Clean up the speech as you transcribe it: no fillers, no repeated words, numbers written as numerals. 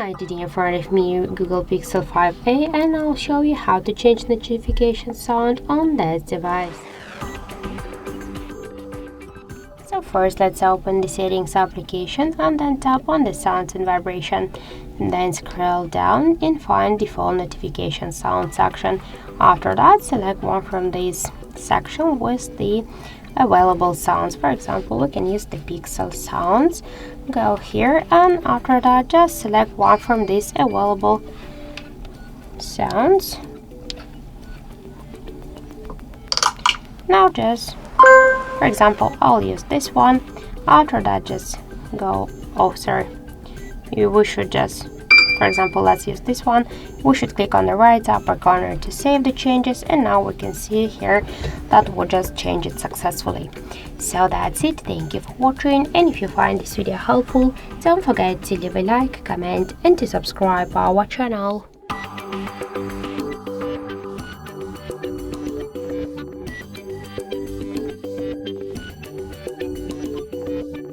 Hi, today in front of me Google Pixel 5a, and I'll show you how to change notification sound on this device. So first let's open the settings application and then tap on the sounds and vibration, and then scroll down and find default notification sound section. After that, select one from this section with the available sounds. For example, we can use the Pixel sounds. Go here, and after that just select one from these available sounds. Now just, for example, I'll use this one. After that just go, we should just, for example, let's use this one. We should click on the right upper corner to save the changes, and now we can see here that we just changed it successfully. So that's it. Thank you for watching, and if you find this video helpful, don't forget to leave a like, comment, and to subscribe our channel.